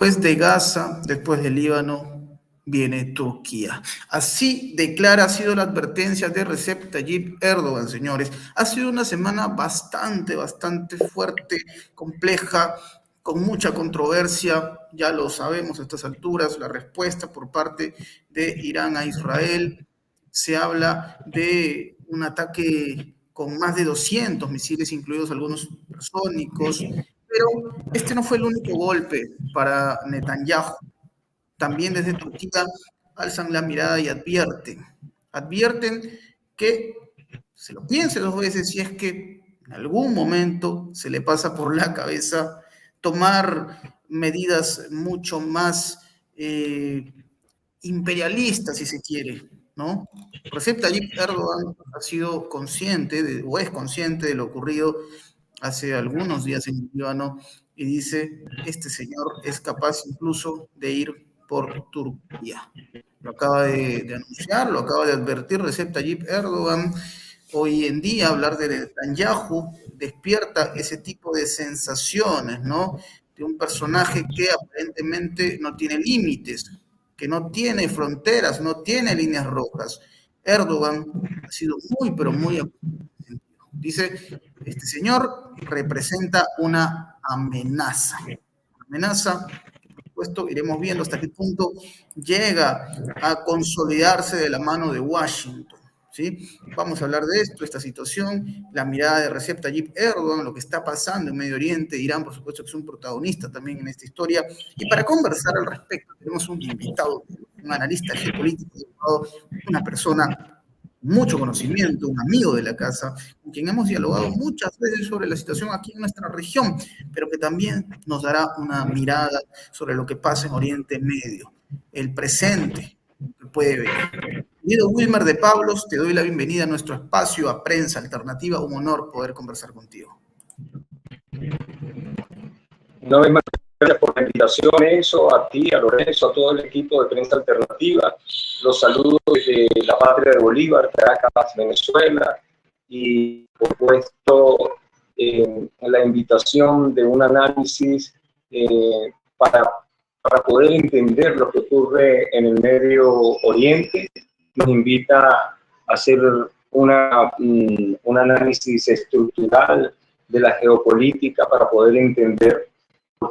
Después de Gaza, después del Líbano, viene Turquía. Así declara, ha sido la advertencia de Recep Tayyip Erdogan, señores. Ha sido una semana bastante fuerte, compleja, con mucha controversia. Ya lo sabemos a estas alturas, la respuesta por parte de Irán a Israel. Se habla de un ataque con más de 200 misiles, incluidos algunos supersónicos, pero este no fue el único golpe para Netanyahu. También desde Turquía alzan la mirada y advierten que se lo piense dos veces si es que en algún momento se le pasa por la cabeza tomar medidas mucho más imperialistas, si se quiere, ¿no? Recep Tayyip Erdogan ha sido consciente o es consciente de lo ocurrido hace algunos días en Líbano y dice, este señor es capaz incluso de ir por Turquía. Lo acaba de anunciar, lo acaba de advertir Recep Tayyip Erdogan. Hoy en día hablar de Netanyahu despierta ese tipo de sensaciones, ¿no? De un personaje que aparentemente no tiene límites, que no tiene fronteras, no tiene líneas rojas. Erdogan ha sido muy, pero muy... Dice, este señor representa una amenaza. Amenaza que, por supuesto, iremos viendo hasta qué punto llega a consolidarse de la mano de Washington. ¿Sí? Vamos a hablar de esto, esta situación, la mirada de Recep Tayyip Erdogan, lo que está pasando en Medio Oriente. Irán, por supuesto, que es un protagonista también en esta historia. Y para conversar al respecto, tenemos un invitado, un analista geopolítico, una persona mucho conocimiento, un amigo de la casa, con quien hemos dialogado muchas veces sobre la situación aquí en nuestra región, pero que también nos dará una mirada sobre lo que pasa en Oriente Medio, el presente que puede venir. Querido Wilmer de Pablos, te doy la bienvenida a nuestro espacio, a Prensa Alternativa. Un honor poder conversar contigo. Una vez más, gracias por la invitación, Enzo, a ti, a Lorenzo, a todo el equipo de Prensa Alternativa. Los saludos desde la patria de Bolívar, Caracas, Venezuela, y por supuesto la invitación de un análisis para poder entender lo que ocurre en el Medio Oriente. Nos invita a hacer un análisis estructural de la geopolítica para poder entender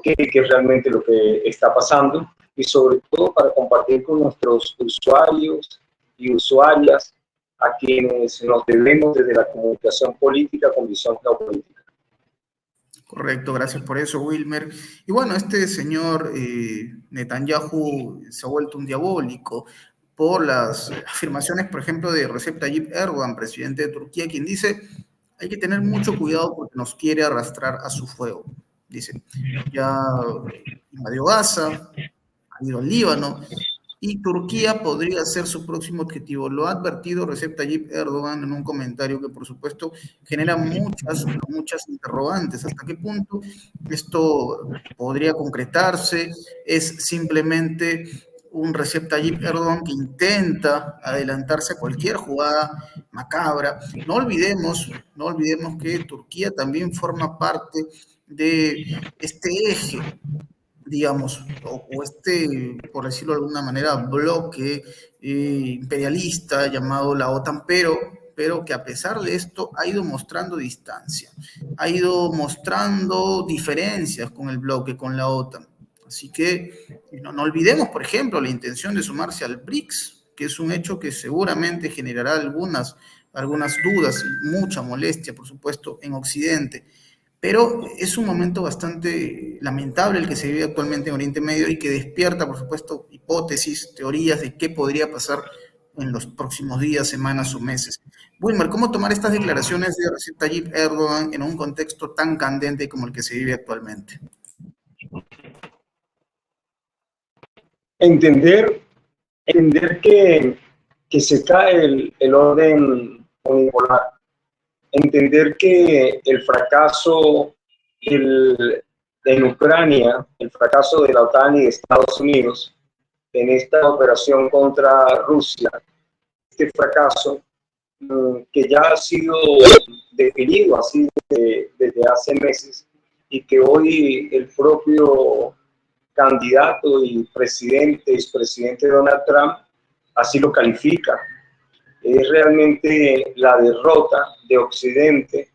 qué es realmente lo que está pasando y sobre todo para compartir con nuestros usuarios y usuarias a quienes nos debemos desde la comunicación política con visión geopolítica. Correcto, gracias por eso, Wilmer. Y bueno, este señor Netanyahu se ha vuelto un diabólico por las afirmaciones, por ejemplo, de Recep Tayyip Erdogan, presidente de Turquía, quien dice, hay que tener mucho cuidado porque nos quiere arrastrar a su fuego. Dice, ya invadió Gaza, ha ido al Líbano, y Turquía podría ser su próximo objetivo. Lo ha advertido Recep Tayyip Erdogan en un comentario que, por supuesto, genera muchas interrogantes. ¿Hasta qué punto esto podría concretarse? ¿Es simplemente un Recep Tayyip Erdogan que intenta adelantarse a cualquier jugada macabra? No olvidemos que Turquía también forma parte de este eje, digamos, o este, por decirlo de alguna manera, bloque imperialista llamado la OTAN, pero que a pesar de esto ha ido mostrando distancia, ha ido mostrando diferencias con el bloque, con la OTAN. Así que no olvidemos, por ejemplo, la intención de sumarse al BRICS, que es un hecho que seguramente generará algunas dudas y mucha molestia, por supuesto, en Occidente. Pero es un momento bastante lamentable el que se vive actualmente en Oriente Medio y que despierta, por supuesto, hipótesis, teorías de qué podría pasar en los próximos días, semanas o meses. Wilmer, ¿cómo tomar estas declaraciones de Recep Tayyip Erdogan en un contexto tan candente como el que se vive actualmente? Entender que se cae el orden unipolar. Entender que el fracaso en Ucrania, el fracaso de la OTAN y de Estados Unidos en esta operación contra Rusia, este fracaso que ya ha sido definido así desde hace meses y que hoy el propio candidato y expresidente Donald Trump así lo califica. Es realmente la derrota de Occidente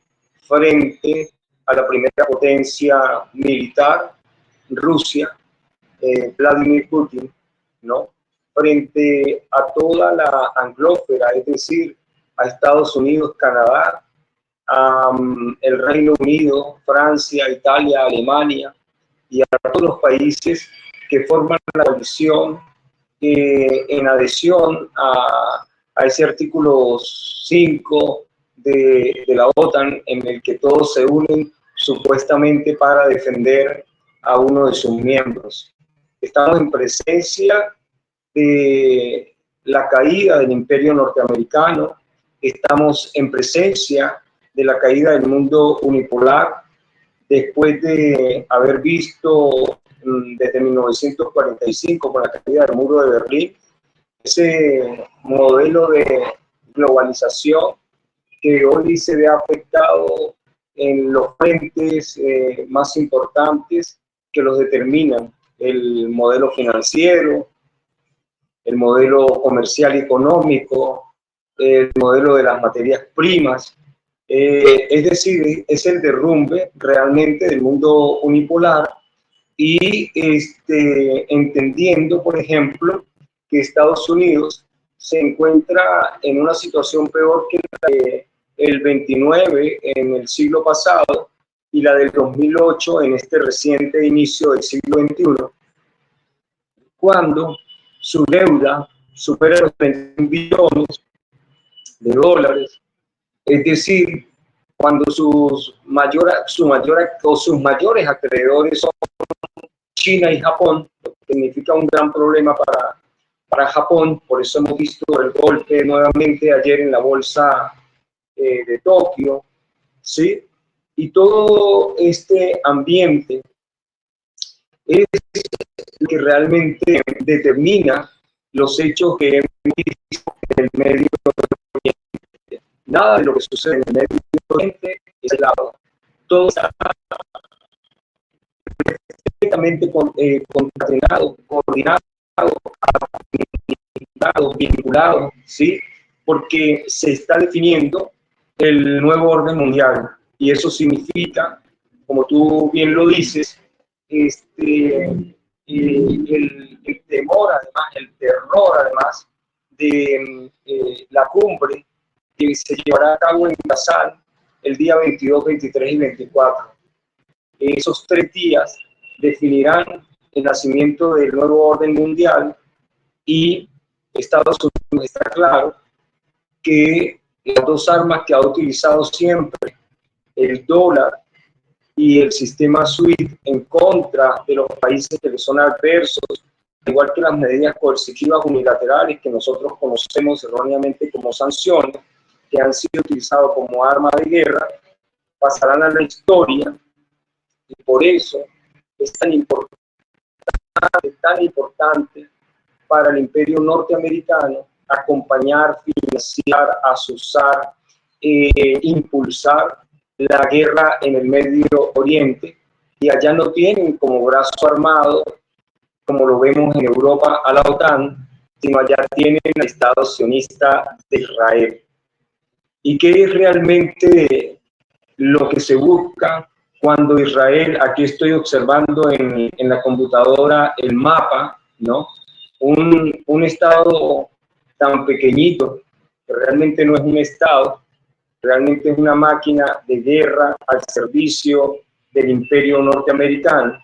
frente a la primera potencia militar, Rusia, Vladimir Putin, ¿no? Frente a toda la anglósfera, es decir, a Estados Unidos, Canadá, el Reino Unido, Francia, Italia, Alemania y a todos los países que forman la coalición en adhesión a ese artículo 5 de la OTAN, en el que todos se unen supuestamente para defender a uno de sus miembros. Estamos en presencia de la caída del imperio norteamericano, estamos en presencia de la caída del mundo unipolar, después de haber visto desde 1945, con la caída del muro de Berlín, ese modelo de globalización que hoy se ve afectado en los frentes más importantes que los determinan: el modelo financiero, el modelo comercial y económico, el modelo de las materias primas. Es decir, es el derrumbe realmente del mundo unipolar y entendiendo, por ejemplo, que Estados Unidos se encuentra en una situación peor que la del 29 en el siglo pasado y la del 2008 en este reciente inicio del siglo XXI, cuando su deuda supera los 31 billones de dólares, es decir, cuando sus mayores acreedores son China y Japón, lo que significa un gran problema para Japón. Por eso hemos visto el golpe nuevamente ayer en la bolsa de Tokio, ¿sí? Y todo este ambiente es el que realmente determina los hechos que hemos visto en el Medio Oriente. Nada de lo que sucede en el Medio Oriente es aislado. Todo está perfectamente concatenado, coordinado, vinculado, ¿sí? Porque se está definiendo el nuevo orden mundial y eso significa, como tú bien lo dices, el temor, además, el terror, además, de la cumbre que se llevará a cabo en Kazán el día 22, 23 y 24. Esos 3 días definirán el nacimiento del nuevo orden mundial y Estados Unidos está claro que las 2 armas que ha utilizado siempre, el dólar y el sistema SWIFT, en contra de los países que le son adversos, igual que las medidas coercitivas unilaterales que nosotros conocemos erróneamente como sanciones, que han sido utilizadas como arma de guerra, pasarán a la historia. Y por eso es tan importante para el imperio norteamericano acompañar, financiar, asusar, impulsar la guerra en el Medio Oriente. Y allá no tienen como brazo armado, como lo vemos en Europa, a la OTAN, sino allá tienen al Estado sionista de Israel. ¿Y qué es realmente lo que se busca cuando Israel, aquí estoy observando en la computadora el mapa, ¿no? Un estado tan pequeñito, que realmente no es un estado, realmente es una máquina de guerra al servicio del imperio norteamericano,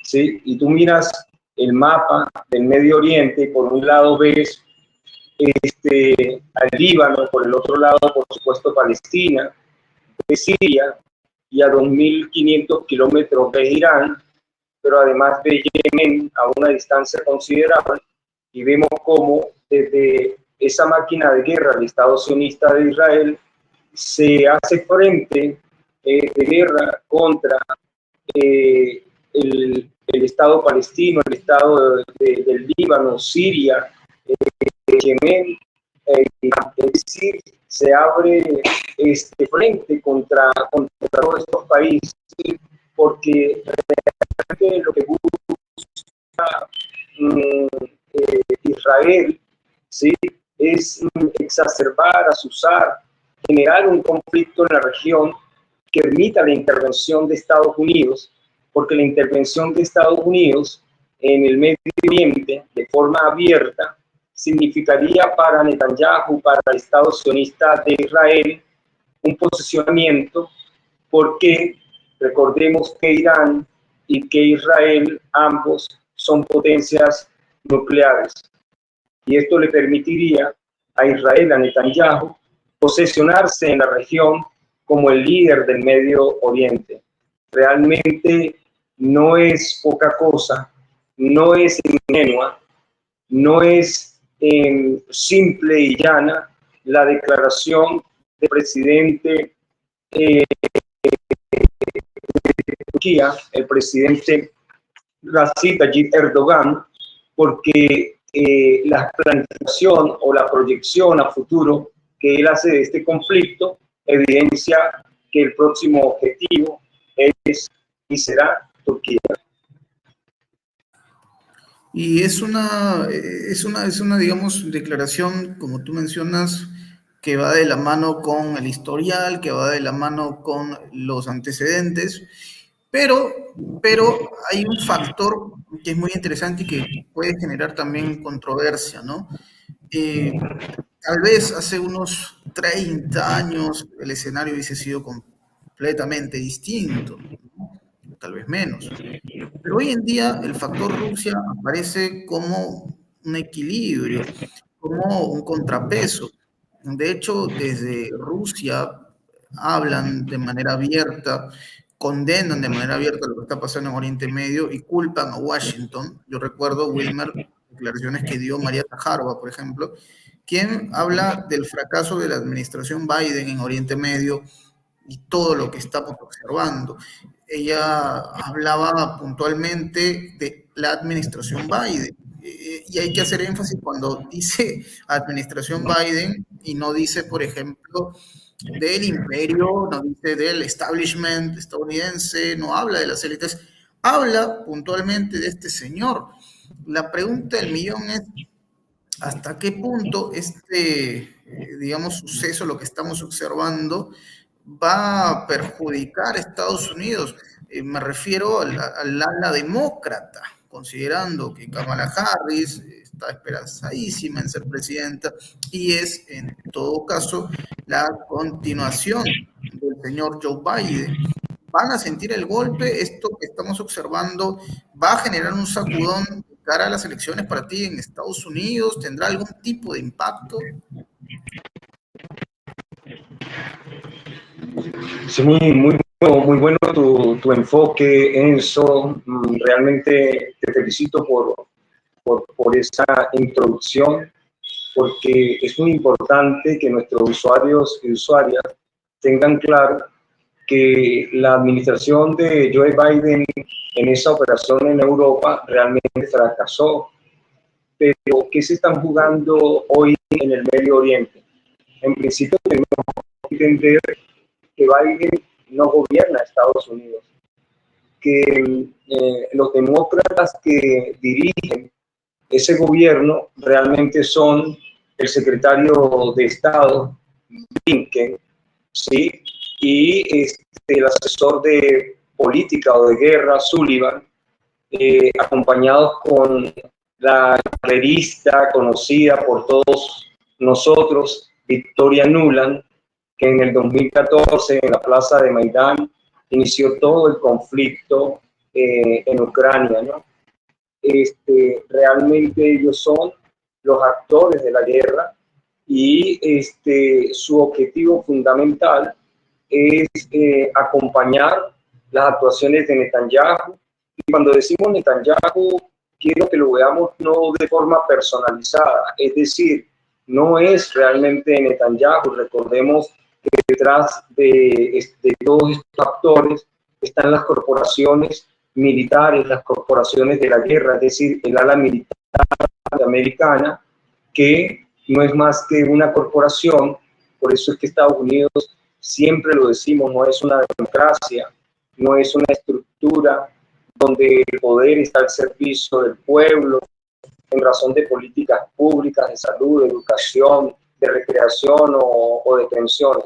¿sí? Y tú miras el mapa del Medio Oriente y por un lado ves al Líbano, por el otro lado, por supuesto, Palestina, de Siria, y a 2.500 kilómetros de Irán, pero además de Yemen a una distancia considerable, y vemos cómo desde esa máquina de guerra del Estado sionista de Israel se hace frente de guerra contra el Estado palestino, el Estado del Líbano, Siria, Yemen, es decir, se abre frente contra todos estos países, porque realmente lo que busca Israel, ¿sí? Es exacerbar, azuzar, generar un conflicto en la región que permita la intervención de Estados Unidos, porque la intervención de Estados Unidos en el Medio Oriente de forma abierta significaría para Netanyahu, para el Estado sionista de Israel, un posicionamiento, porque recordemos que Irán y que Israel ambos son potencias nucleares, y esto le permitiría a Israel, a Netanyahu, posesionarse en la región como el líder del Medio Oriente. Realmente no es poca cosa, no es ingenua, no es simple y llana la declaración del presidente de Turquía, el presidente Recep Tayyip Erdogan, porque la planificación o la proyección a futuro que él hace de este conflicto evidencia que el próximo objetivo es y será Turquía. Y es una, digamos, declaración, como tú mencionas, que va de la mano con el historial, que va de la mano con los antecedentes, pero hay un factor que es muy interesante y que puede generar también controversia, ¿no? Tal vez hace unos 30 años el escenario hubiese sido completamente distinto, ¿no? Tal vez menos. Pero hoy en día el factor Rusia aparece como un equilibrio, como un contrapeso. De hecho, desde Rusia hablan de manera abierta, condenan de manera abierta lo que está pasando en Oriente Medio y culpan a Washington. Yo recuerdo, Wilmer, declaraciones que dio María Zaharova, por ejemplo, quien habla del fracaso de la administración Biden en Oriente Medio y todo lo que estamos observando. Ella hablaba puntualmente de la administración Biden. Y hay que hacer énfasis cuando dice administración Biden y no dice, por ejemplo, del imperio, no dice del establishment estadounidense, no habla de las élites, habla puntualmente de este señor. La pregunta del millón es, ¿hasta qué punto digamos, suceso, lo que estamos observando, va a perjudicar a Estados Unidos? Me refiero al ala demócrata, considerando que Kamala Harris está esperanzadísima en ser presidenta y es, en todo caso, la continuación del señor Joe Biden. ¿Van a sentir el golpe? ¿Esto que estamos observando va a generar un sacudón de cara a las elecciones para ti en Estados Unidos? ¿Tendrá algún tipo de impacto? Es muy bueno tu enfoque, Enzo. Realmente te felicito por esa introducción, porque es muy importante que nuestros usuarios y usuarias tengan claro que la administración de Joe Biden en esa operación en Europa realmente fracasó. Pero, ¿qué se están jugando hoy en el Medio Oriente? En principio, tenemos que entender que Biden no gobierna Estados Unidos, que los demócratas que dirigen ese gobierno realmente son el secretario de Estado, Blinken, ¿sí? Y el asesor de política o de guerra, Sullivan, acompañados con la guerrerista conocida por todos nosotros, Victoria Nuland, que en el 2014 en la plaza de Maidán inició todo el conflicto en Ucrania, ¿no? Realmente ellos son los actores de la guerra y su objetivo fundamental es acompañar las actuaciones de Netanyahu. Y cuando decimos Netanyahu, quiero que lo veamos no de forma personalizada, es decir, no es realmente Netanyahu. Recordemos que detrás de todos estos actores están las corporaciones militares, las corporaciones de la guerra, es decir, el ala militar americana, que no es más que una corporación. Por eso es que Estados Unidos, siempre lo decimos, no es una democracia, no es una estructura donde el poder está al servicio del pueblo, en razón de políticas públicas, de salud, de educación, de recreación o de pensiones.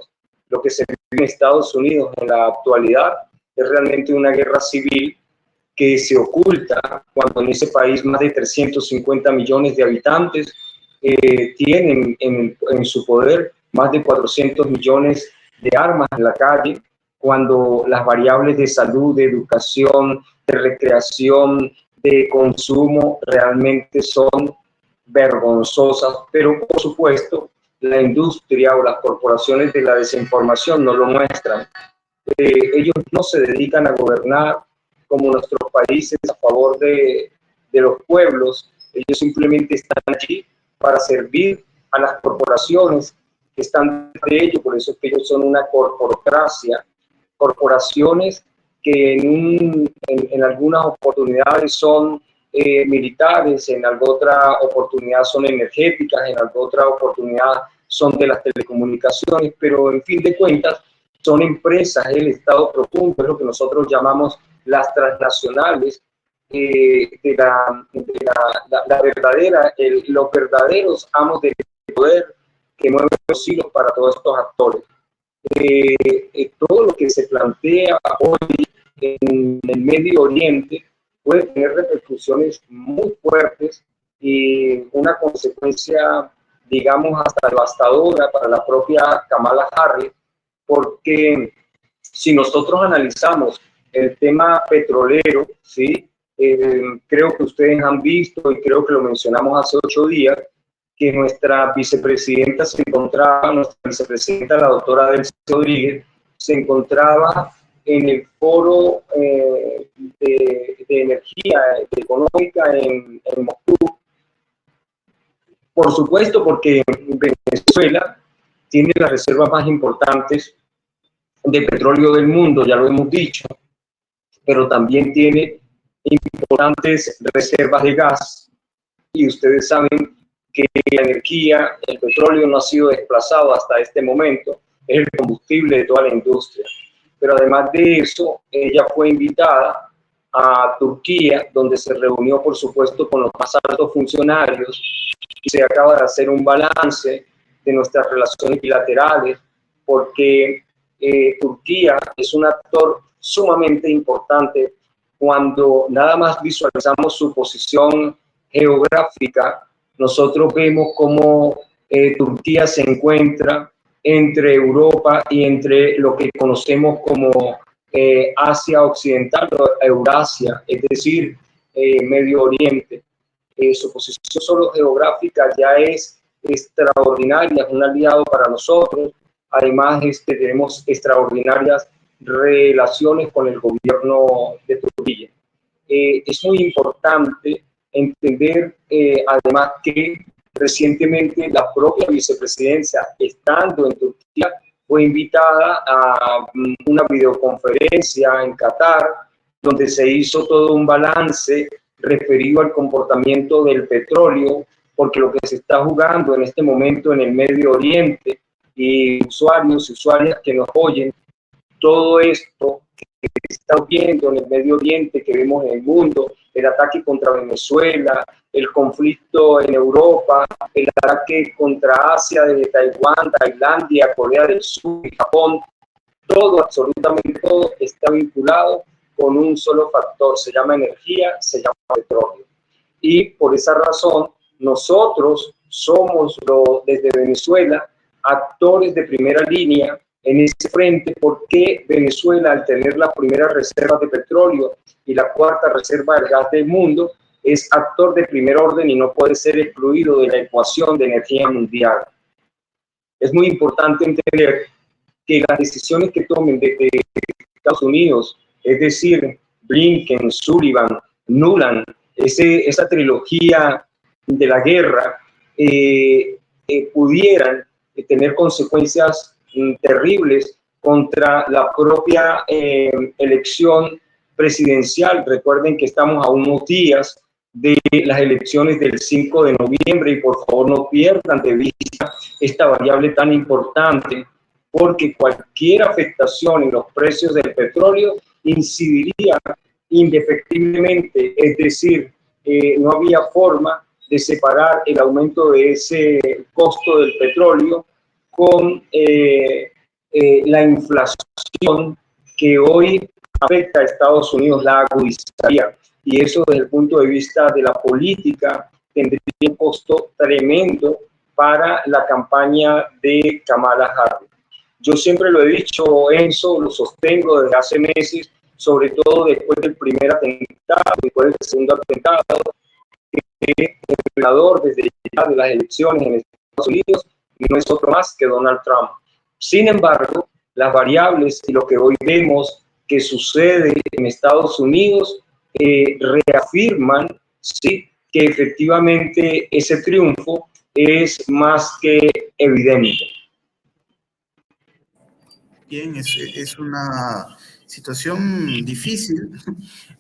Lo que se vive en Estados Unidos en la actualidad es realmente una guerra civil que se oculta cuando en ese país más de 350 millones de habitantes tienen en su poder más de 400 millones de armas en la calle, cuando las variables de salud, de educación, de recreación, de consumo realmente son vergonzosas, pero por supuesto la industria o las corporaciones de la desinformación no lo muestran. Ellos no se dedican a gobernar como nuestros países a favor de los pueblos, ellos simplemente están allí para servir a las corporaciones que están de ellos, por eso es que ellos son una corporocracia, corporaciones que en algunas oportunidades son militares, en alguna otra oportunidad son energéticas, en alguna otra oportunidad son de las telecomunicaciones, pero en fin de cuentas son empresas, el Estado profundo, es lo que nosotros llamamos las transnacionales, los verdaderos amos del poder que mueven los hilos para todos estos actores. Todo lo que se plantea hoy en el Medio Oriente puede tener repercusiones muy fuertes y una consecuencia, digamos, hasta devastadora para la propia Kamala Harris, porque si nosotros analizamos el tema petrolero, ¿sí? Creo que ustedes han visto, y creo que lo mencionamos hace 8 días, que nuestra vicepresidenta la doctora Delcy Rodríguez, se encontraba en el foro de energía económica en Moscú. Por supuesto, porque Venezuela tiene las reservas más importantes de petróleo del mundo, ya lo hemos dicho, pero también tiene importantes reservas de gas, y ustedes saben que la energía, el petróleo no ha sido desplazado hasta este momento, es el combustible de toda la industria. Pero además de eso, ella fue invitada a Turquía, donde se reunió, por supuesto, con los más altos funcionarios, y se acaba de hacer un balance de nuestras relaciones bilaterales, porque Turquía es un actor sumamente importante cuando nada más visualizamos su posición geográfica. Nosotros vemos cómo Turquía se encuentra entre Europa y entre lo que conocemos como Asia Occidental o Eurasia, es decir, Medio Oriente. Su posición solo geográfica ya es extraordinaria, es un aliado para nosotros. Además, tenemos extraordinarias relaciones con el gobierno de Turquía. Es muy importante entender, además, que recientemente la propia vicepresidencia, estando en Turquía, fue invitada a una videoconferencia en Qatar, donde se hizo todo un balance referido al comportamiento del petróleo, porque lo que se está jugando en este momento en el Medio Oriente, y usuarios y usuarias que nos oyen, todo esto que estamos viendo en el Medio Oriente, que vemos en el mundo, el ataque contra Venezuela, el conflicto en Europa, el ataque contra Asia desde Taiwán, Tailandia, Corea del Sur y Japón, todo, absolutamente todo, está vinculado con un solo factor, se llama energía, se llama petróleo. Y por esa razón, nosotros somos, desde Venezuela, actores de primera línea en ese frente, porque Venezuela, al tener las primeras reservas de petróleo y la cuarta reserva de gas del mundo, es actor de primer orden y no puede ser excluido de la ecuación de energía mundial. Es muy importante entender que las decisiones que tomen desde Estados Unidos, es decir, Blinken, Sullivan, Nuland, esa trilogía de la guerra, pudieran tener consecuencias terribles contra la propia elección presidencial. Recuerden que estamos a unos días de las elecciones del 5 de noviembre y por favor no pierdan de vista esta variable tan importante, porque cualquier afectación en los precios del petróleo incidiría indefectiblemente, es decir, no había forma de separar el aumento de ese costo del petróleo con la inflación que hoy afecta a Estados Unidos, la agudizaría. Y eso desde el punto de vista de la política tendría un costo tremendo para la campaña de Kamala Harris. Yo siempre lo he dicho, Enzo, lo sostengo desde hace meses, sobre todo después del primer atentado, después del segundo atentado, que el ganador desde ya de las elecciones en Estados Unidos no es otro más que Donald Trump. Sin embargo, las variables y lo que hoy vemos que sucede en Estados Unidos reafirman, sí, que efectivamente ese triunfo es más que evidente. Bien, es una situación difícil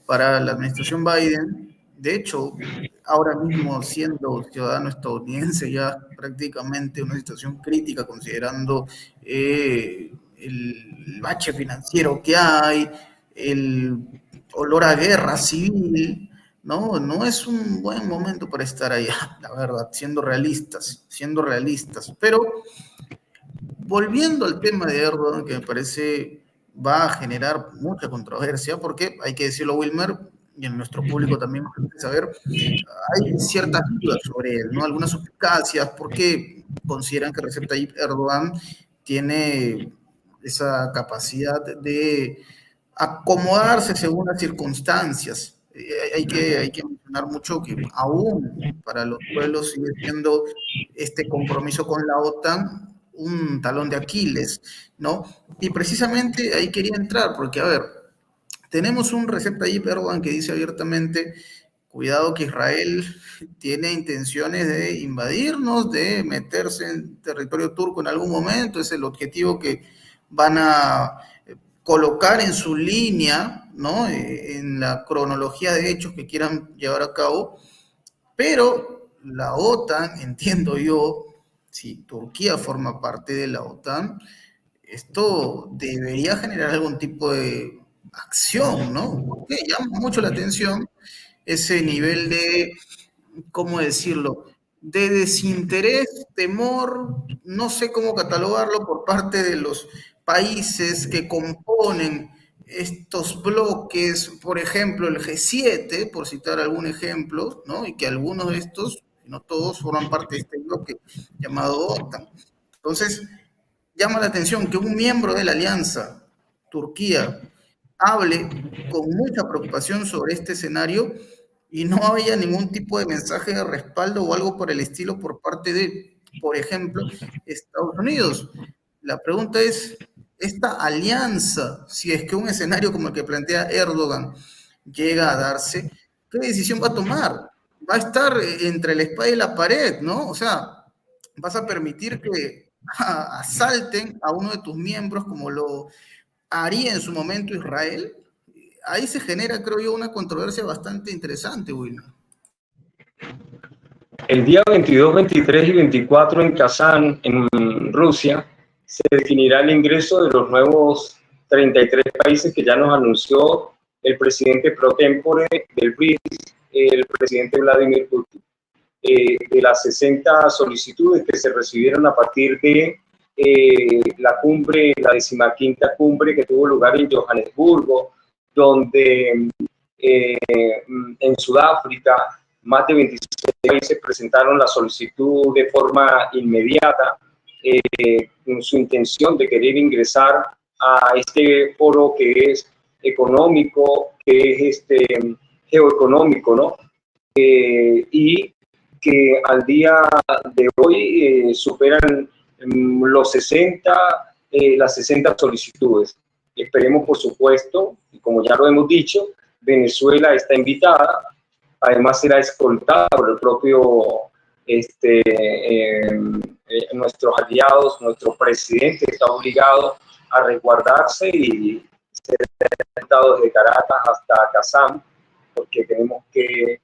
para la administración Biden. De hecho, ahora mismo siendo ciudadano estadounidense ya prácticamente una situación crítica considerando el bache financiero que hay, el olor a guerra civil, ¿no? No es un buen momento para estar allá, la verdad, siendo realistas. Pero volviendo al tema de Erdogan, que me parece va a generar mucha controversia, porque hay que decirlo, Wilmer, y en nuestro público también hay que saber, hay ciertas dudas sobre él, ¿no? Algunas suspicacias, porque consideran que Recep Tayyip Erdogan tiene esa capacidad de acomodarse según las circunstancias. Hay que mencionar mucho que aún para los pueblos sigue siendo este compromiso con la OTAN un talón de Aquiles, ¿no? Y precisamente ahí quería entrar, porque, a ver, tenemos un Recep Tayyip Erdogan que dice abiertamente, cuidado que Israel tiene intenciones de invadirnos, de meterse en territorio turco en algún momento, es el objetivo que van a colocar en su línea, ¿no? En la cronología de hechos que quieran llevar a cabo, pero la OTAN, entiendo yo, si Turquía forma parte de la OTAN, esto debería generar algún tipo de acción, ¿no? Porque llama mucho la atención ese nivel de, ¿cómo decirlo? De desinterés, temor, no sé cómo catalogarlo por parte de los países que componen estos bloques, por ejemplo, el G7, por citar algún ejemplo, ¿no? Y que algunos de estos, no todos, forman parte de este bloque llamado OTAN. Entonces, llama la atención que un miembro de la alianza, Turquía, hable con mucha preocupación sobre este escenario y no haya ningún tipo de mensaje de respaldo o algo por el estilo por parte de, por ejemplo, Estados Unidos. La pregunta es, esta alianza, si es que un escenario como el que plantea Erdogan llega a darse, ¿qué decisión va a tomar? Va a estar entre la espada y la pared, ¿no? O sea, vas a permitir que asalten a uno de tus miembros como lo haría en su momento Israel. Ahí se genera, creo yo, una controversia bastante interesante, Wilmer. El día 22, 23 y 24 en Kazán, en Rusia, se definirá el ingreso de los nuevos 33 países que ya nos anunció el presidente pro tempore del BRICS, el presidente Vladimir Putin. De las 60 solicitudes que se recibieron a partir de la cumbre, la 15ª cumbre que tuvo lugar en Johannesburgo, donde en Sudáfrica más de 26 países presentaron la solicitud de forma inmediata con su intención de querer ingresar a este foro que es económico, que es geoeconómico, ¿no? Y que al día de hoy superan los 60, las 60 solicitudes. Esperemos, por supuesto, y como ya lo hemos dicho, Venezuela está invitada, además será escoltada por el propio nuestros aliados, nuestro presidente está obligado a resguardarse y ser estado desde Caracas hasta Kazán, porque tenemos que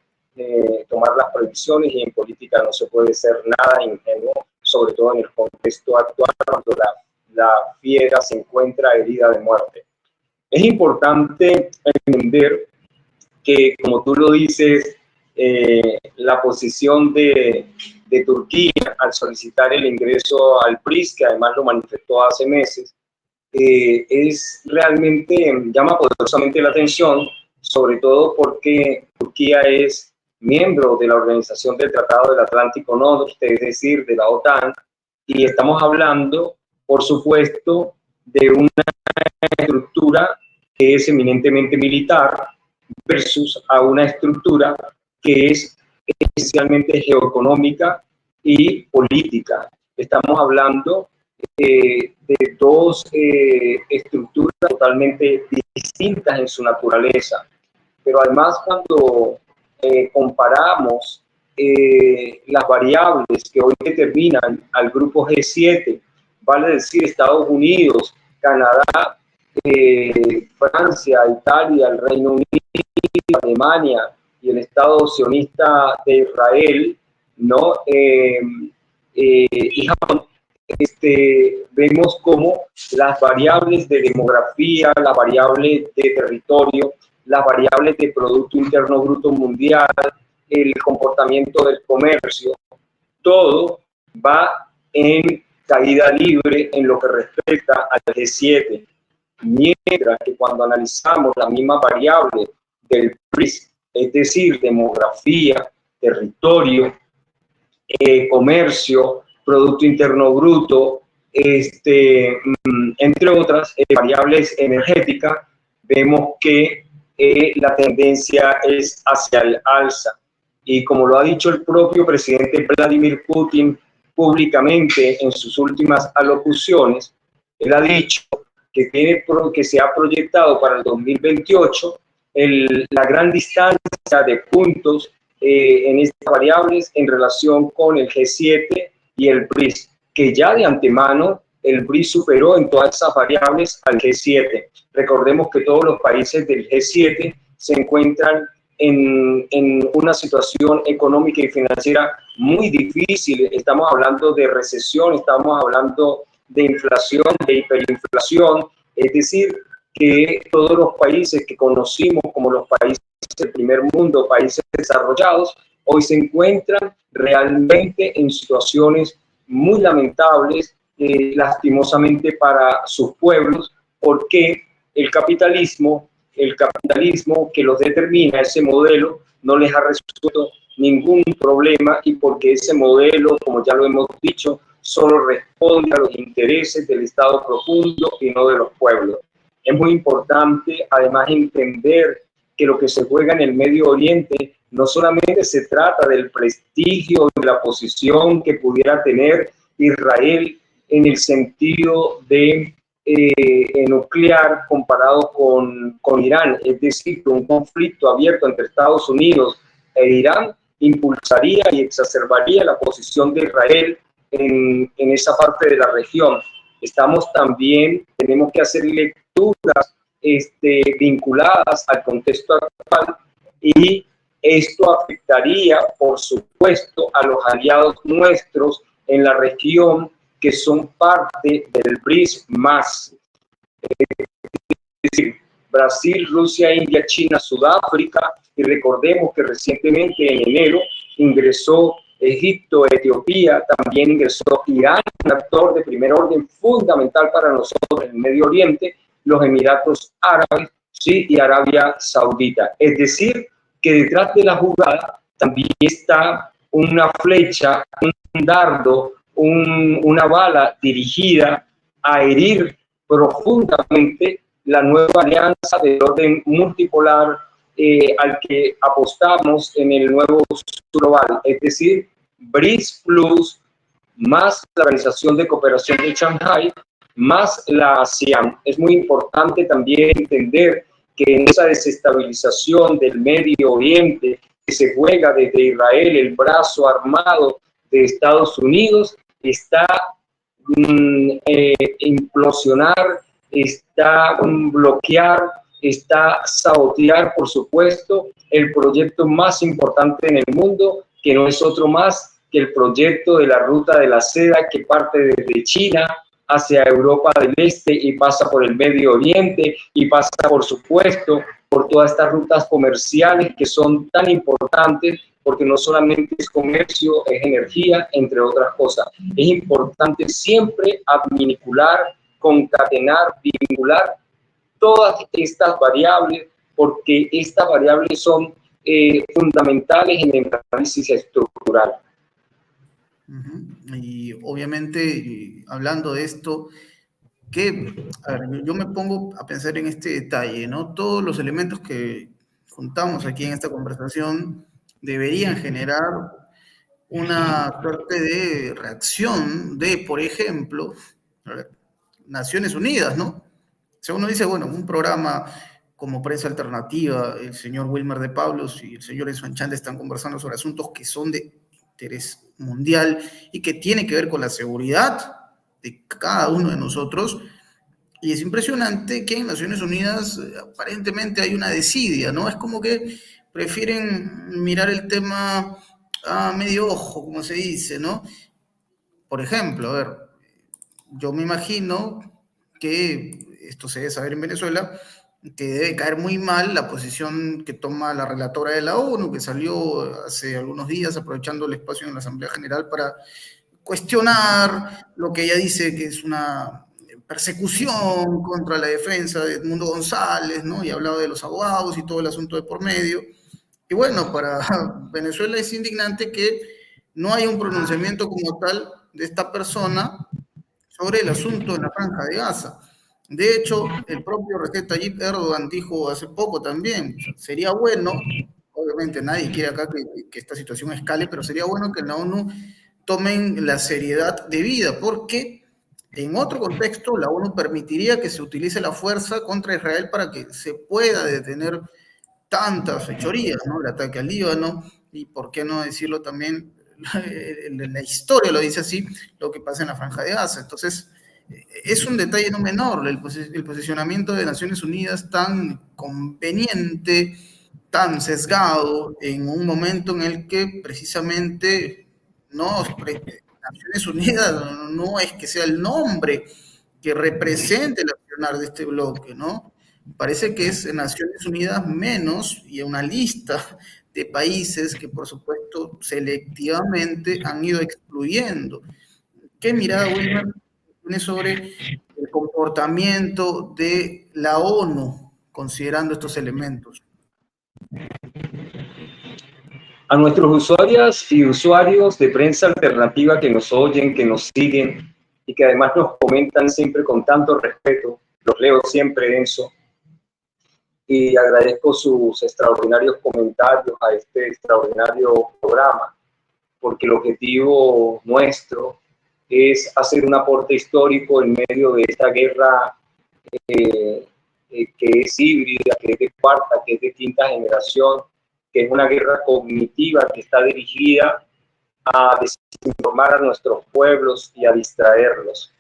tomar las previsiones y en política no se puede ser nada ingenuo, sobre todo en el contexto actual cuando la fiera se encuentra herida de muerte. Es importante entender que, como tú lo dices, la posición de Turquía al solicitar el ingreso al BRICS, que además lo manifestó hace meses, es realmente, llama poderosamente la atención, sobre todo porque Turquía es miembro de la Organización del Tratado del Atlántico Norte, es decir, de la OTAN, y estamos hablando, por supuesto, de una estructura que es eminentemente militar versus a una estructura que es esencialmente geoeconómica y política. Estamos hablando de dos estructuras totalmente distintas en su naturaleza. Pero además, cuando comparamos las variables que hoy determinan al grupo G7, vale decir Estados Unidos, Canadá, Francia, Italia, el Reino Unido, Alemania y el Estado sionista de Israel, ¿no? Y Japón, vemos cómo las variables de demografía, las variables de territorio, las variables de Producto Interno Bruto Mundial, el comportamiento del comercio, todo va en caída libre en lo que respecta al G7. Mientras que cuando analizamos las mismas variables del BRICS, es decir, demografía, territorio, comercio, Producto Interno Bruto, entre otras variables energéticas, vemos que la tendencia es hacia el alza. Y como lo ha dicho el propio presidente Vladimir Putin públicamente en sus últimas alocuciones, él ha dicho que se ha proyectado para el 2028 la gran distancia de puntos en estas variables en relación con el G7 y el BRICS, que ya de antemano el BRICS superó en todas esas variables al G7. Recordemos que todos los países del G7 se encuentran en una situación económica y financiera muy difícil. Estamos hablando de recesión, estamos hablando de inflación, de hiperinflación, es decir, que todos los países que conocimos como los países del primer mundo, países desarrollados, hoy se encuentran realmente en situaciones muy lamentables, lastimosamente para sus pueblos, porque el capitalismo que los determina, ese modelo, no les ha resuelto ningún problema, y porque ese modelo, como ya lo hemos dicho, solo responde a los intereses del Estado profundo y no de los pueblos. Es muy importante, además, entender que lo que se juega en el Medio Oriente no solamente se trata del prestigio y la posición que pudiera tener Israel en el sentido de nuclear comparado con Irán, es decir, que un conflicto abierto entre Estados Unidos e Irán impulsaría y exacerbaría la posición de Israel en esa parte de la región. Tenemos que hacer lecturas vinculadas al contexto actual, y esto afectaría, por supuesto, a los aliados nuestros en la región que son parte del BRICS más. Es decir, Brasil, Rusia, India, China, Sudáfrica, y recordemos que recientemente en enero ingresó Egipto, Etiopía, también ingresó Irán, un actor de primer orden fundamental para nosotros en el Medio Oriente, los Emiratos Árabes, ¿sí? Y Arabia Saudita. Es decir, que detrás de la jugada también está una flecha, un dardo, una bala dirigida a herir profundamente la nueva alianza de orden multipolar al que apostamos en el nuevo global, es decir, BRICS Plus más la Organización de Cooperación de Shanghái más la ASEAN. Es muy importante también entender que en esa desestabilización del Medio Oriente que se juega desde Israel, el brazo armado de Estados Unidos, está implosionar, está bloquear, está sabotear, por supuesto, el proyecto más importante en el mundo, que no es otro más que el proyecto de la ruta de la seda, que parte desde China hacia Europa del Este y pasa por el Medio Oriente y pasa, por supuesto, por todas estas rutas comerciales que son tan importantes, porque no solamente es comercio, es energía, entre otras cosas. Es importante siempre adminicular, concatenar, vincular todas estas variables, porque estas variables son fundamentales en el análisis estructural. Y obviamente, hablando de esto, a ver, yo me pongo a pensar en este detalle, ¿no? Todos los elementos que juntamos aquí en esta conversación deberían generar una suerte de reacción de, por ejemplo, Naciones Unidas, ¿no? O sea, uno dice, bueno, un programa como Prensa Alternativa, el señor Wilmer de Pablos y el señor Enzo Anchande están conversando sobre asuntos que son de interés mundial y que tienen que ver con la seguridad de cada uno de nosotros. Y es impresionante que en Naciones Unidas aparentemente hay una desidia, ¿no? Es como que prefieren mirar el tema a medio ojo, como se dice, ¿no? Por ejemplo, a ver, yo me imagino que esto se debe saber en Venezuela, que debe caer muy mal la posición que toma la relatora de la ONU, que salió hace algunos días aprovechando el espacio en la Asamblea General para cuestionar lo que ella dice que es una persecución contra la defensa de Edmundo González, ¿no? Y hablaba de los abogados y todo el asunto de por medio. Y bueno, para Venezuela es indignante que no haya un pronunciamiento como tal de esta persona sobre el asunto en la Franja de Gaza. De hecho, el propio Recep Tayyip Erdogan dijo hace poco también, sería bueno, obviamente nadie quiere acá que esta situación escale, pero sería bueno que en la ONU tomen la seriedad debida, porque en otro contexto la ONU permitiría que se utilice la fuerza contra Israel para que se pueda detener tantas fechorías, ¿no? El ataque al Líbano, y por qué no decirlo también, la historia lo dice así, lo que pasa en la Franja de Gaza. Entonces, es un detalle no menor el posicionamiento de Naciones Unidas tan conveniente, tan sesgado, en un momento en el que precisamente Naciones Unidas no es que sea el nombre que represente el accionar de este bloque, ¿no? Parece que es Naciones Unidas menos y una lista de países que, por supuesto, selectivamente han ido excluyendo. ¿Qué mirada, Wilmer, tiene sobre el comportamiento de la ONU considerando estos elementos? A nuestros usuarias y usuarios de Prensa Alternativa que nos oyen, que nos siguen y que además nos comentan siempre con tanto respeto, los leo siempre, Enzo, y agradezco sus extraordinarios comentarios a este extraordinario programa, porque el objetivo nuestro es hacer un aporte histórico en medio de esta guerra que es híbrida, que es de cuarta, que es de quinta generación, que es una guerra cognitiva que está dirigida a desinformar a nuestros pueblos y a distraerlos.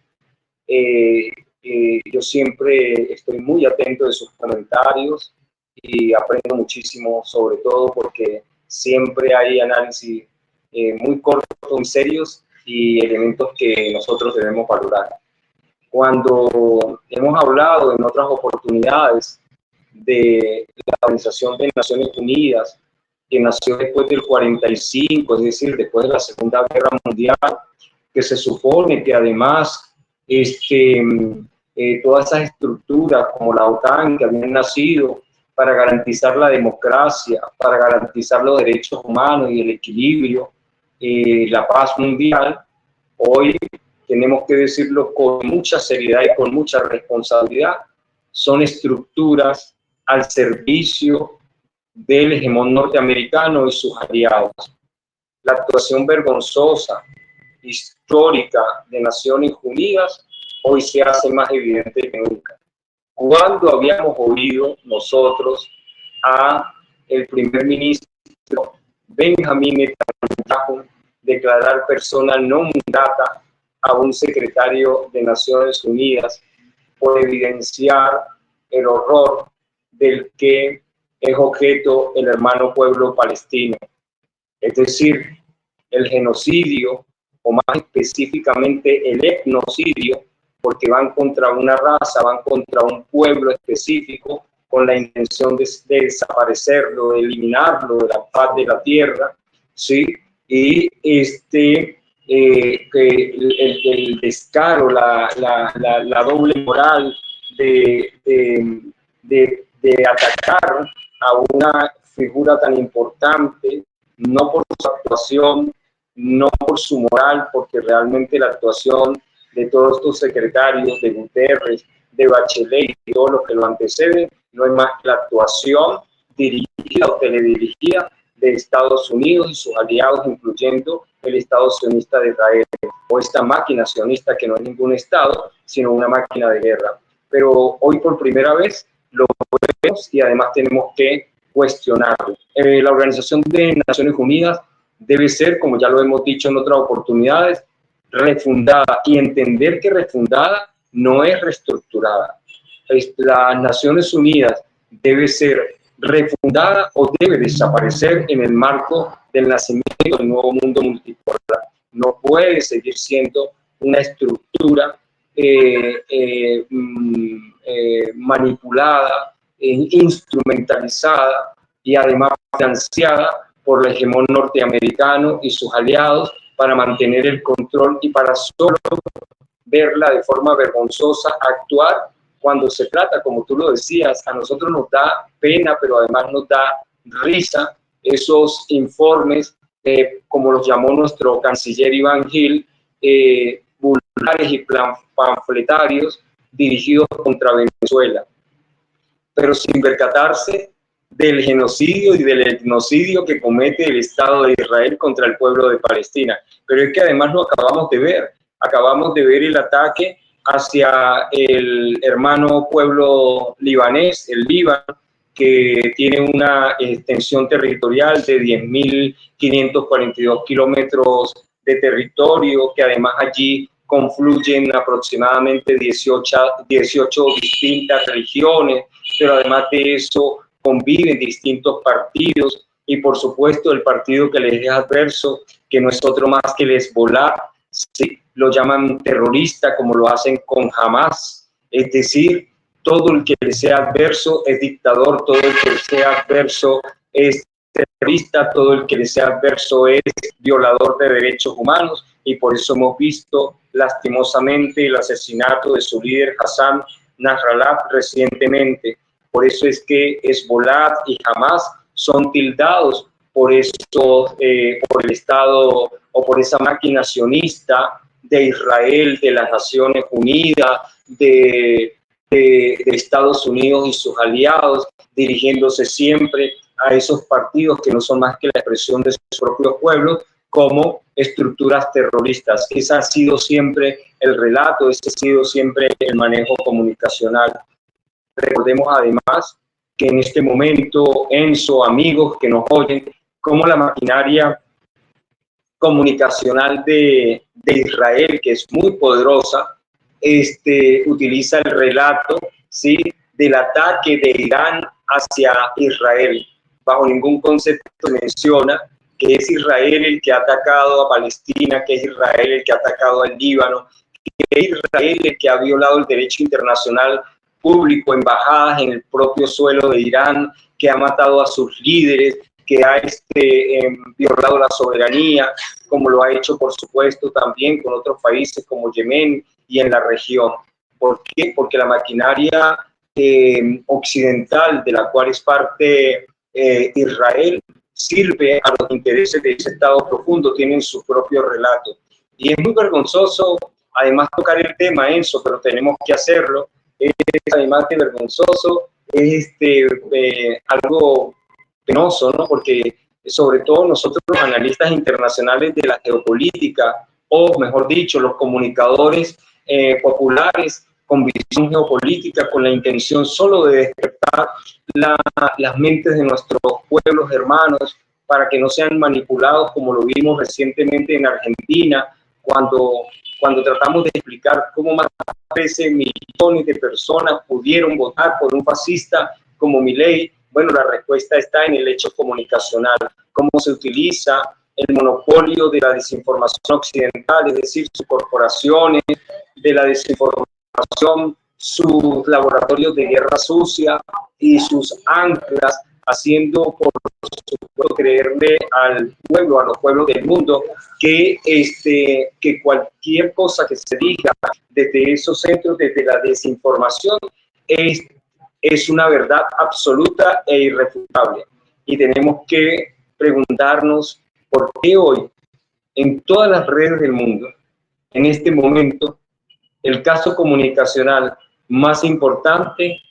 Yo siempre estoy muy atento de sus comentarios y aprendo muchísimo, sobre todo porque siempre hay análisis muy cortos, muy serios y elementos que nosotros debemos valorar. Cuando hemos hablado en otras oportunidades de la Organización de Naciones Unidas, que nació después del 45, es decir, después de la Segunda Guerra Mundial, que se supone que además todas esas estructuras como la OTAN, que habían nacido para garantizar la democracia, para garantizar los derechos humanos y el equilibrio, la paz mundial, hoy tenemos que decirlo con mucha seriedad y con mucha responsabilidad, son estructuras al servicio del hegemón norteamericano y sus aliados. La actuación vergonzosa, histórica de Naciones Unidas hoy se hace más evidente que nunca. ¿Cuándo habíamos oído nosotros a el primer ministro Benjamin Netanyahu declarar persona non grata a un secretario de Naciones Unidas por evidenciar el horror del que es objeto el hermano pueblo palestino? Es decir, el genocidio, o más específicamente el etnocidio, porque van contra una raza, van contra un pueblo específico, con la intención de desaparecerlo, de eliminarlo de la faz de la tierra, ¿sí? Y el descaro, la doble moral de atacar a una figura tan importante, no por su actuación, no por su moral, porque realmente la actuación de todos estos secretarios, de Guterres, de Bachelet y todo lo que lo antecede, no es más que la actuación dirigida o teledirigida de Estados Unidos y sus aliados, incluyendo el Estado sionista de Israel, o esta máquina sionista que no es ningún Estado, sino una máquina de guerra. Pero hoy por primera vez lo vemos y además tenemos que cuestionarlo. La Organización de Naciones Unidas debe ser, como ya lo hemos dicho en otras oportunidades, refundada, y entender que refundada no es reestructurada. Las Naciones Unidas debe ser refundada o debe desaparecer en el marco del nacimiento del nuevo mundo multipolar. No puede seguir siendo una estructura manipulada, instrumentalizada y además financiada por el hegemón norteamericano y sus aliados para mantener el control y para solo verla de forma vergonzosa actuar cuando se trata, como tú lo decías. A nosotros nos da pena, pero además nos da risa esos informes, como los llamó nuestro canciller Iván Gil, vulgares y panfletarios dirigidos contra Venezuela, pero sin percatarse del genocidio y del etnocidio que comete el Estado de Israel contra el pueblo de Palestina. Pero es que además lo acabamos de ver el ataque hacia el hermano pueblo libanés, el Líbano, que tiene una extensión territorial de 10.542 kilómetros de territorio, que además allí confluyen aproximadamente 18 distintas religiones, pero además de eso conviven distintos partidos, y por supuesto el partido que les es adverso, que no es otro más que el Hezbollah, ¿sí? Lo llaman terrorista, como lo hacen con Hamas, es decir, todo el que les sea adverso es dictador, todo el que les sea adverso es terrorista, todo el que les sea adverso es violador de derechos humanos, y por eso hemos visto lastimosamente el asesinato de su líder Hassan Nasrallah recientemente. Por eso es que Hezbollah y Hamas son tildados por esto, por el Estado o por esa máquina sionista de Israel, de las Naciones Unidas, de Estados Unidos y sus aliados, dirigiéndose siempre a esos partidos que no son más que la expresión de sus propios pueblos como estructuras terroristas. Ese ha sido siempre el relato, ese ha sido siempre el manejo comunicacional. Recordemos además que en este momento, Enzo, amigos que nos oyen, como la maquinaria comunicacional de Israel, que es muy poderosa, utiliza el relato, ¿sí?, del ataque de Irán hacia Israel. Bajo ningún concepto menciona que es Israel el que ha atacado a Palestina, que es Israel el que ha atacado al Líbano, que es Israel el que ha violado el derecho internacional público, embajadas en el propio suelo de Irán, que ha matado a sus líderes, que ha violado la soberanía, como lo ha hecho, por supuesto, también con otros países como Yemen y en la región. ¿Por qué? Porque la maquinaria occidental, de la cual es parte Israel, sirve a los intereses de ese Estado profundo, tienen su propio relato. Y es muy vergonzoso, además, tocar el tema, Enzo, pero tenemos que hacerlo. Es además de vergonzoso, es algo penoso, ¿no? Porque sobre todo nosotros, los analistas internacionales de la geopolítica, o mejor dicho, los comunicadores populares con visión geopolítica, con la intención solo de despertar las mentes de nuestros pueblos hermanos para que no sean manipulados, como lo vimos recientemente en Argentina, cuando tratamos de explicar cómo más de 13 millones de personas pudieron votar por un fascista como Milei. Bueno, la respuesta está en el hecho comunicacional, cómo se utiliza el monopolio de la desinformación occidental, es decir, sus corporaciones de la desinformación desinformación, sus laboratorios de guerra sucia y sus anclas, haciendo por supuesto creerle al pueblo, a los pueblos del mundo, que cualquier cosa que se diga desde esos centros, desde la desinformación, es una verdad absoluta e irrefutable. Y tenemos que preguntarnos por qué hoy, en todas las redes del mundo, en este momento, el caso comunicacional más importante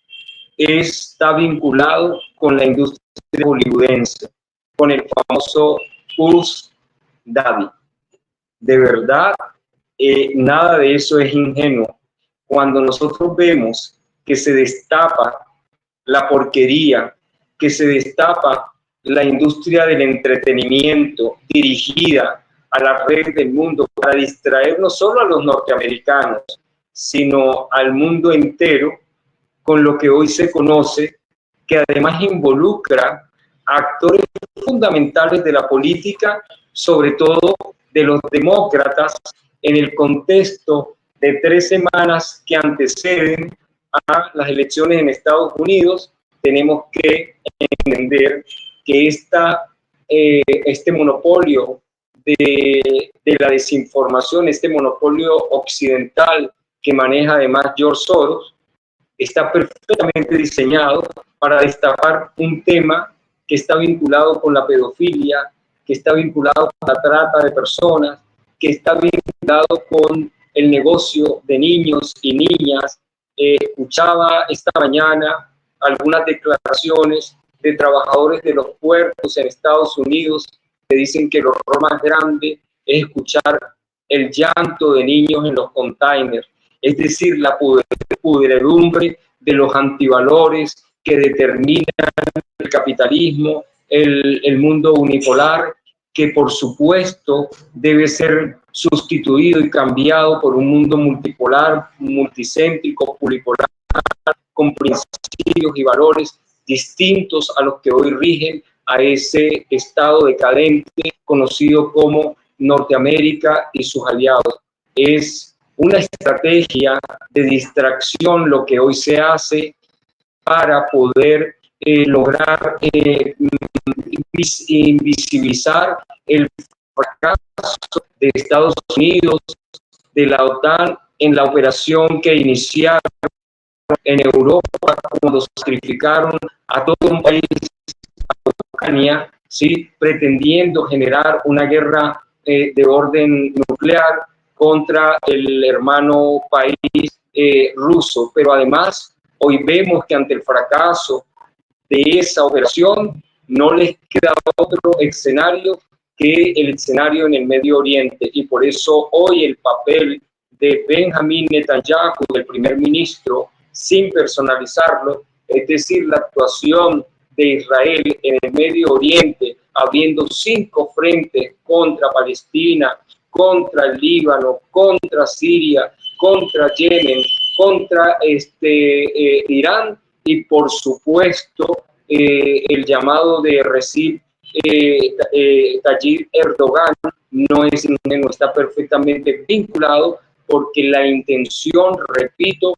está vinculado con la industria hollywoodense, con el famoso Puff Daddy. De verdad, nada de eso es ingenuo. Cuando nosotros vemos que se destapa la porquería, que se destapa la industria del entretenimiento dirigida a la red del mundo para distraer no solo a los norteamericanos, sino al mundo entero, con lo que hoy se conoce, que además involucra a actores fundamentales de la política, sobre todo de los demócratas, en el contexto de 3 semanas que anteceden a las elecciones en Estados Unidos. Tenemos que entender que este monopolio de la desinformación, este monopolio occidental que maneja además George Soros, está perfectamente diseñado para destapar un tema que está vinculado con la pedofilia, que está vinculado con la trata de personas, que está vinculado con el negocio de niños y niñas. Escuchaba esta mañana algunas declaraciones de trabajadores de los puertos en Estados Unidos que dicen que el horror más grande es escuchar el llanto de niños en los containers, es decir, la pudredumbre de los antivalores que determinan el capitalismo, el mundo unipolar, que por supuesto debe ser sustituido y cambiado por un mundo multipolar, multicéntrico, pluripolar, con principios y valores distintos a los que hoy rigen a ese estado decadente conocido como Norteamérica y sus aliados. Es una estrategia de distracción lo que hoy se hace para poder lograr invisibilizar el fracaso de Estados Unidos, de la OTAN, en la operación que iniciaron en Europa cuando sacrificaron a todo un país, a Ucrania, ¿sí?, pretendiendo generar una guerra de orden nuclear contra el hermano país ruso. Pero además, hoy vemos que ante el fracaso de esa operación no les queda otro escenario que el escenario en el Medio Oriente. Y por eso hoy el papel de Benjamín Netanyahu, del primer ministro, sin personalizarlo, es decir, la actuación de Israel en el Medio Oriente, habiendo 5 frentes contra Palestina, contra el Líbano, contra Siria, contra Yemen, contra Irán, y por supuesto el llamado de Recep Tayyip Erdogan no está perfectamente vinculado, porque la intención, repito,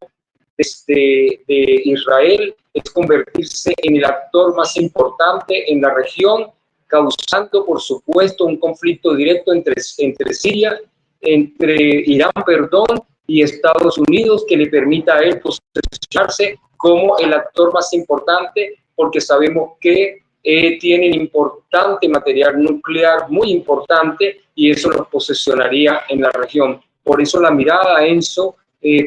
de Israel es convertirse en el actor más importante en la región, causando, por supuesto, un conflicto directo entre Siria, entre Irán, y Estados Unidos, que le permita a él posicionarse como el actor más importante, porque sabemos que tienen importante material nuclear, muy importante, y eso los posesionaría en la región. Por eso la mirada, Enzo,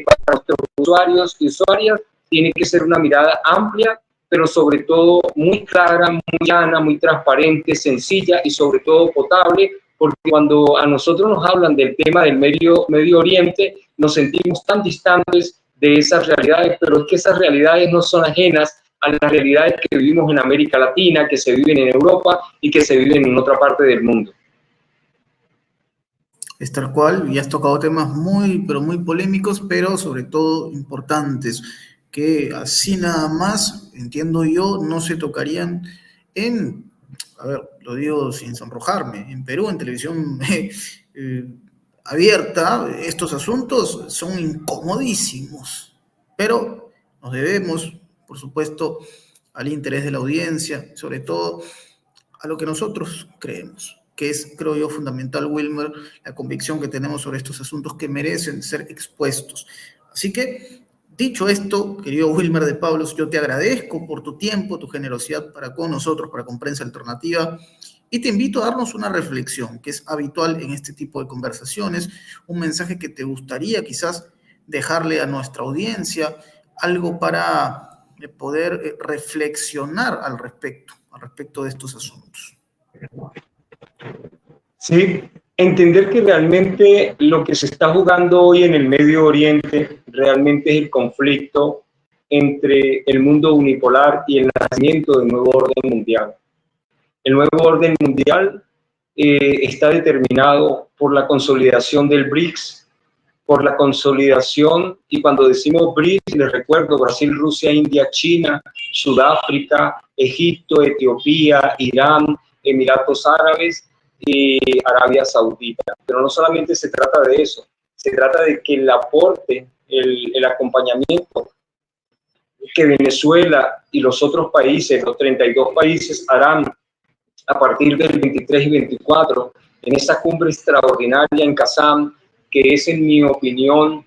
para nuestros usuarios y usuarias, tiene que ser una mirada amplia, pero sobre todo muy clara, muy llana, muy transparente, sencilla y sobre todo potable, porque cuando a nosotros nos hablan del tema del Medio Oriente, nos sentimos tan distantes de esas realidades, pero es que esas realidades no son ajenas a las realidades que vivimos en América Latina, que se viven en Europa y que se viven en otra parte del mundo. Es tal cual, y has tocado temas muy, pero muy polémicos, pero sobre todo importantes, que así nada más, entiendo yo, no se tocarían a ver, lo digo sin sonrojarme, en Perú, en televisión abierta, estos asuntos son incomodísimos, pero nos debemos, por supuesto, al interés de la audiencia, sobre todo a lo que nosotros creemos, que es, creo yo, fundamental, Wilmer, la convicción que tenemos sobre estos asuntos que merecen ser expuestos. Así que, dicho esto, querido Wilmer de Pablos, yo te agradezco por tu tiempo, tu generosidad para con nosotros, para con Prensa Alternativa, y te invito a darnos una reflexión, que es habitual en este tipo de conversaciones, un mensaje que te gustaría quizás dejarle a nuestra audiencia, algo para poder reflexionar al respecto de estos asuntos. Sí, entender que realmente lo que se está jugando hoy en el Medio Oriente realmente es el conflicto entre el mundo unipolar y el nacimiento del nuevo orden mundial. El nuevo orden mundial está determinado por la consolidación del BRICS, por la consolidación, y cuando decimos BRICS, les recuerdo Brasil, Rusia, India, China, Sudáfrica, Egipto, Etiopía, Irán, Emiratos Árabes y Arabia Saudita. Pero no solamente se trata de eso, se trata de que el aporte, el acompañamiento que Venezuela y los otros países, los 32 países, harán a partir del 23 y 24 en esa cumbre extraordinaria en Kazán, que es, en mi opinión,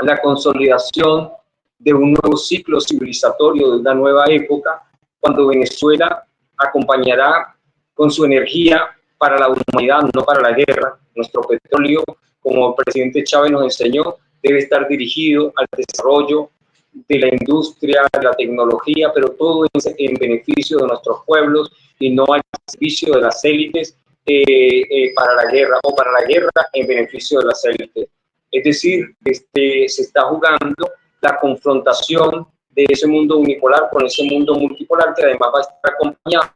la consolidación de un nuevo ciclo civilizatorio, de una nueva época, cuando Venezuela acompañará con su energía para la humanidad, no para la guerra. Nuestro petróleo, como el presidente Chávez nos enseñó, debe estar dirigido al desarrollo de la industria, de la tecnología, pero todo en beneficio de nuestros pueblos y no al servicio de las élites para la guerra, o para la guerra en beneficio de las élites. Es decir, se está jugando la confrontación de ese mundo unipolar con ese mundo multipolar, que además va a estar acompañado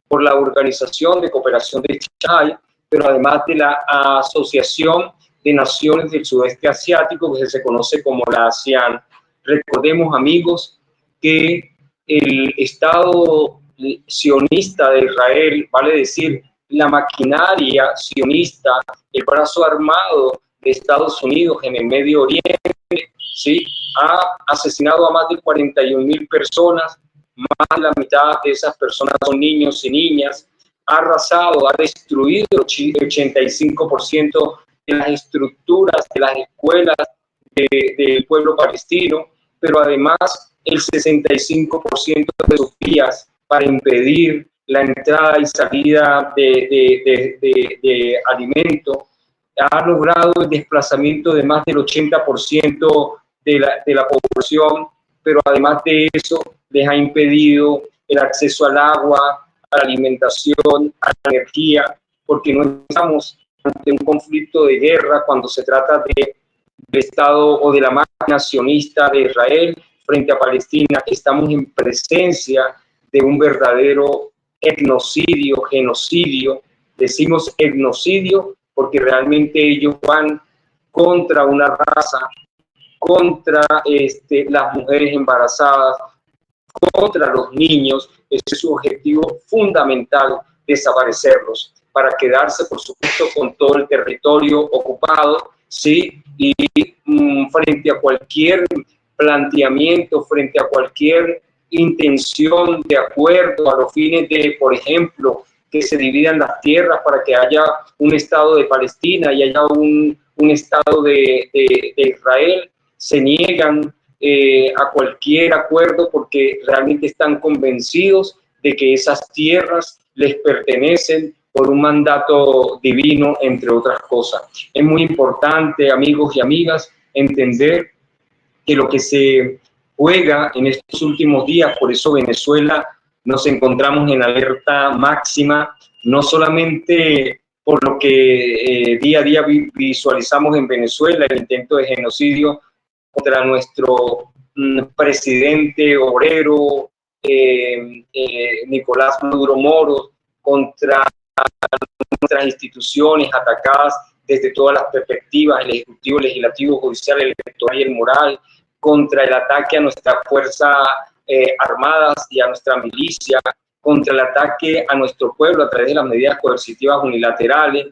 por la Organización de Cooperación de Shanghái, pero además de la Asociación de Naciones del Sudeste Asiático, que se conoce como la ASEAN. Recordemos, amigos, que el Estado sionista de Israel, vale decir, la maquinaria sionista, el brazo armado de Estados Unidos en el Medio Oriente, ¿sí?, ha asesinado a más de 41.000 personas, más de la mitad de esas personas son niños y niñas, ha arrasado, ha destruido el 85% de las estructuras, de las escuelas del pueblo palestino, pero además el 65% de sus vías para impedir la entrada y salida de alimento, ha logrado el desplazamiento de más del 80% de la población, pero además de eso les ha impedido el acceso al agua, a la alimentación, a la energía, porque no estamos ante un conflicto de guerra cuando se trata del Estado o de la máquina sionista de Israel frente a Palestina. Estamos en presencia de un verdadero etnocidio, genocidio. Decimos etnocidio porque realmente ellos van contra una raza, contra las mujeres embarazadas, contra los niños. Ese es su objetivo fundamental, desaparecerlos, para quedarse, por supuesto, con todo el territorio ocupado, ¿sí? Y frente a cualquier planteamiento, frente a cualquier intención de acuerdo a los fines de, por ejemplo, que se dividan las tierras para que haya un Estado de Palestina y haya un Estado de Israel, se niegan a cualquier acuerdo porque realmente están convencidos de que esas tierras les pertenecen por un mandato divino, entre otras cosas. Es muy importante, amigos y amigas, entender que lo que se juega en estos últimos días, por eso Venezuela nos encontramos en alerta máxima, no solamente por lo que día a día visualizamos en Venezuela, el intento de genocidio contra nuestro presidente obrero Nicolás Maduro Moro, contra nuestras instituciones atacadas desde todas las perspectivas, el ejecutivo, el legislativo, judicial, el electoral y el moral, contra el ataque a nuestras fuerzas armadas y a nuestra milicia, contra el ataque a nuestro pueblo a través de las medidas coercitivas unilaterales,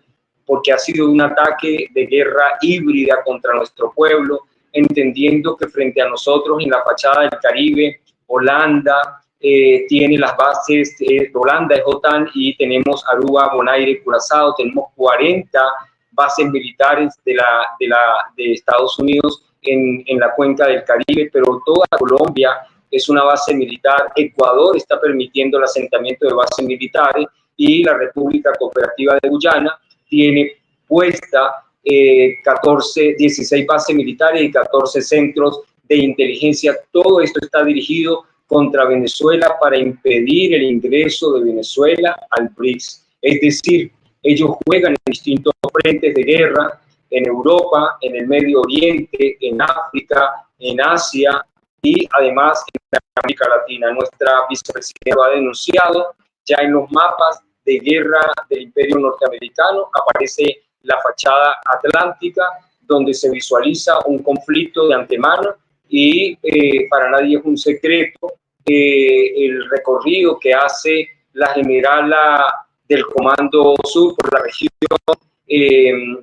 porque ha sido un ataque de guerra híbrida contra nuestro pueblo, entendiendo que frente a nosotros en la fachada del Caribe, Holanda tiene las bases, Holanda es OTAN y tenemos Aruba, Bonaire, Curazao, tenemos 40 bases militares de Estados Unidos en la cuenca del Caribe, pero toda Colombia es una base militar. Ecuador está permitiendo el asentamiento de bases militares y la República Cooperativa de Guyana tiene puesta 16 bases militares y 14 centros de inteligencia. Todo esto está dirigido contra Venezuela para impedir el ingreso de Venezuela al BRICS. Es decir, ellos juegan en distintos frentes de guerra, en Europa, en el Medio Oriente, en África, en Asia y además en América Latina. Nuestra vicepresidenta lo ha denunciado. Ya en los mapas de guerra del Imperio Norteamericano aparece la fachada atlántica, donde se visualiza un conflicto de antemano y para nadie es un secreto el recorrido que hace la generala del Comando Sur por la región,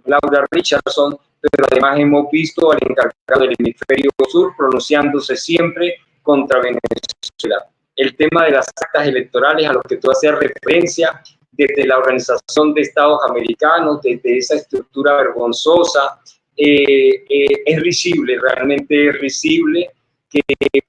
Laura Richardson, pero además hemos visto al encargado del hemisferio sur pronunciándose siempre contra Venezuela. El tema de las actas electorales a los que tú hacías referencia, desde la Organización de Estados Americanos, desde esa estructura vergonzosa, es risible, realmente es risible que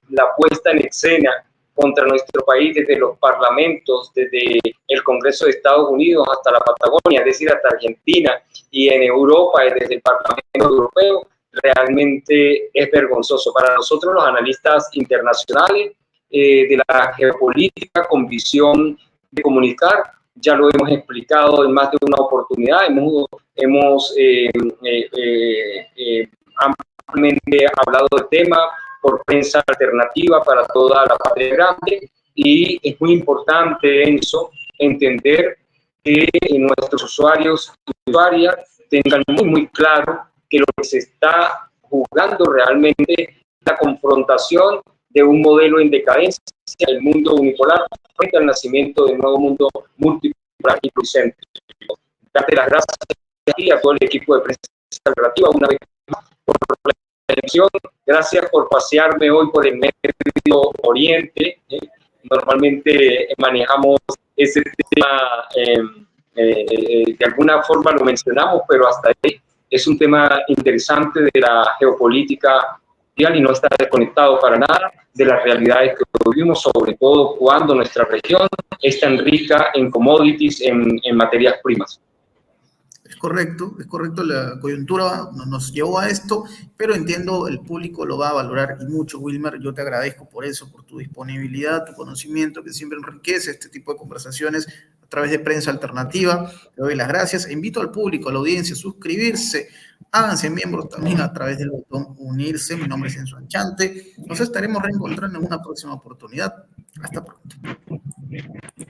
la puesta en escena contra nuestro país desde los parlamentos, desde el Congreso de Estados Unidos hasta la Patagonia, es decir, hasta Argentina, y en Europa, desde el Parlamento Europeo, realmente es vergonzoso. Para nosotros, los analistas internacionales de la geopolítica con visión de comunicar, ya lo hemos explicado en más de una oportunidad, hemos ampliamente hablado del tema por prensa alternativa para toda la patria grande, y es muy importante, Enzo, entender que nuestros usuarios y usuarias tengan muy claro que lo que se está jugando realmente es la confrontación de un modelo en decadencia, el mundo unipolar, frente al nacimiento de un nuevo mundo multipolar y pluricéntrico. Darte las gracias a todo el equipo de prensa alternativa una vez más por la elección. Gracias por pasearme hoy por el Medio Oriente. Normalmente manejamos ese tema, de alguna forma lo mencionamos, pero hasta ahí es un tema interesante de la geopolítica mundial y no está desconectado para nada de las realidades que vivimos, sobre todo cuando nuestra región es tan rica en commodities, en materias primas. Es correcto, la coyuntura nos llevó a esto, pero entiendo el público lo va a valorar y mucho, Wilmer. Yo te agradezco por eso, por tu disponibilidad, tu conocimiento, que siempre enriquece este tipo de conversaciones a través de prensa alternativa. Te doy las gracias e invito al público, a la audiencia, a suscribirse, háganse miembros también a través del botón unirse. Mi nombre es Enzo Anchante. Nos estaremos reencontrando en una próxima oportunidad. Hasta pronto.